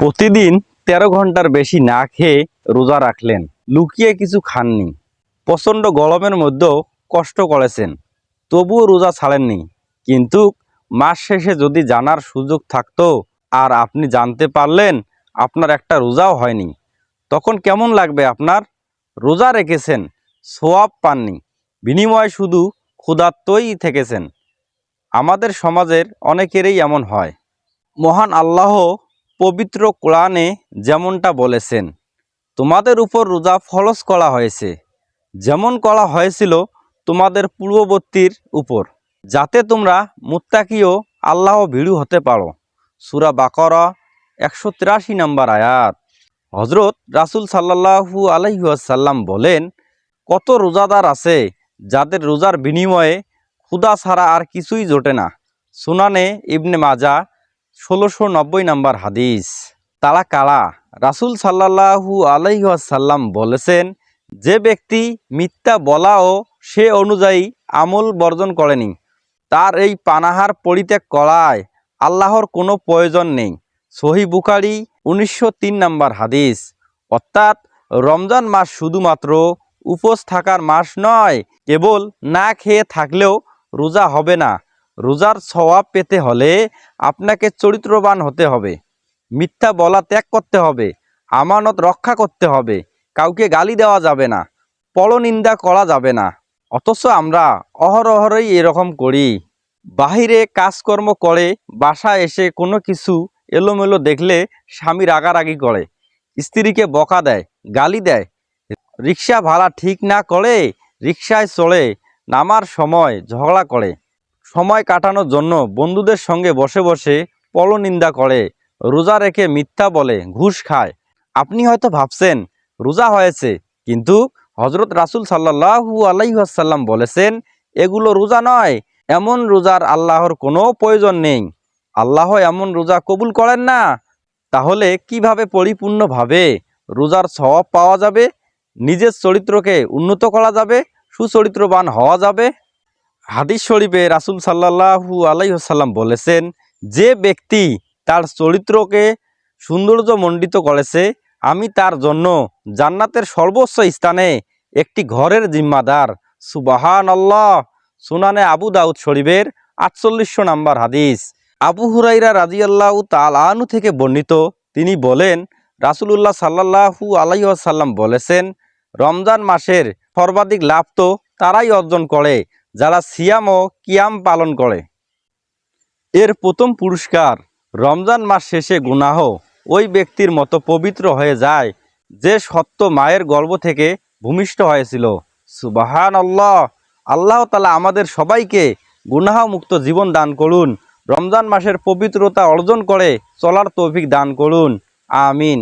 প্রতিদিন ১৩ ঘন্টার বেশি না খেয়ে রোজা রাখলেন, লুকিয়ে কিছু খাননি, প্রচণ্ড গরমের মধ্যেও কষ্ট করেছেন, তবুও রোজা ছাড়েননি। কিন্তু মাস শেষে যদি জানার সুযোগ থাকতো আর আপনি জানতে পারলেন আপনার একটা রোজাও হয়নি, তখন কেমন লাগবে আপনার? রোজা রেখেছেন, সোয়াব পাননি, বিনিময়ে শুধু ক্ষুধার্তই থেকেছেন। আমাদের সমাজের অনেকেরই এমন হয়। মহান আল্লাহ পবিত্র কোরআনে যেমনটা বলেছেন, তোমাদের উপর রোজা ফরজ করা হয়েছে, যেমন করা হয়েছিল তোমাদের পূর্ববর্তীর উপর, যাতে তোমরা মুত্তাকি ও আল্লাহ ভীরু হতে পারো। সূরা বাকারা ১৮৩ নম্বর আয়াত। হজরত রাসূল সাল্লাল্লাহু আলাইহি ওয়াসাল্লাম বলেন, কত রোজাদার আছে যাদের রোজার বিনিময়ে ক্ষুধা ছাড়া আর কিছুই জোটে না। সুনানে ইবনে মাজা ১৬৯০ নম্বর হাদিস। তারা কারা? রাসূল সাল্লাল্লাহু আলাইহি ওয়াসাল্লাম বলেছেন, যে ব্যক্তি মিথ্যা বলা ও সে অনুযায়ী আমল বর্জন করেনি, তার এই পানাহার পরিত্যাগ করায় আল্লাহর কোনো প্রয়োজন নেই। সহিহ বুখারী ১৯০৩ নম্বর হাদিস। অর্থাৎ রমজান মাস শুধুমাত্র উপোস থাকার মাস নয়, কেবল না খেয়ে থাকলেও রোজা হবে না। রোজার সওয়াব পেতে হলে আপনাকে চরিত্রবান হতে হবে, মিথ্যা বলা ত্যাগ করতে হবে, আমানত রক্ষা করতে হবে, কাউকে গালি দেওয়া যাবে না, পরনিন্দা করা যাবে না। অথচ আমরা অহরহরই এরকম করি। বাহিরে কাজকর্ম করে বাসায় এসে কোনো কিছু এলোমেলো দেখলে স্বামী রাগারাগি করে, স্ত্রীকে বকা দেয়, গালি দেয়, রিক্সা ভাড়া ঠিক না করে রিক্সায় চড়ে নামার সময় ঝগড়া করে, সময় কাটানোর জন্য বন্ধুদের সঙ্গে বসে বসে পরনিন্দা করে, রোজা রেখে মিথ্যা বলে, ঘুষ খায়। আপনি হয়তো ভাবছেন রোজা হয়েছে, কিন্তু হজরত রাসূল সাল্লাল্লাহু আলাইহি ওয়াসাল্লাম বলেছেন, এগুলো রোজা নয়। এমন রোজার আল্লাহর কোনো প্রয়োজন নেই। আল্লাহ এমন রোজা কবুল করেন না। তাহলে কিভাবে পরিপূর্ণভাবে রোজার সওয়াব পাওয়া যাবে, নিজের চরিত্রকে উন্নত করা যাবে, সুচরিত্রবান হওয়া যাবে? হাদিস শরীফে রাসূল সাল্লাল্লাহু আলাইহি ওয়াসাল্লাম বলেছেন, যে ব্যক্তি তার চরিত্রকে সৌন্দর্যমণ্ডিত করেছে, আমি তার জন্য জান্নাতের সর্বোচ্চ স্থানে একটি ঘরের জিম্মাদার। সুবহানাল্লাহ। সুনানে আবু দাউদ শরীফের ৪৮০০ নম্বর হাদিস। আবু হুরাইরা রাদিয়াল্লাহু তাআলা আনহু থেকে বর্ণিত, তিনি বলেন, রাসূলুল্লাহ সাল্লাল্লাহু আলাইহি ওয়াসাল্লাম বলেছেন, রমজান মাসের সর্বাধিক লাভ তো তারাই অর্জন করে যারা সিয়াম ও কিয়াম পালন করে। এর প্রথম পুরস্কার, রমজান মাস শেষে গুনাহ ওই ব্যক্তির মতো পবিত্র হয়ে যায় যে সত্য মায়ের গর্ভ থেকে ভূমিষ্ঠ হয়েছিল। সুবহানাল্লাহ। আল্লাহ তাআলা আমাদের সবাইকে গুনাহ মুক্ত জীবন দান করুন, রমজান মাসের পবিত্রতা অর্জন করে চলার তৌফিক দান করুন। আমিন।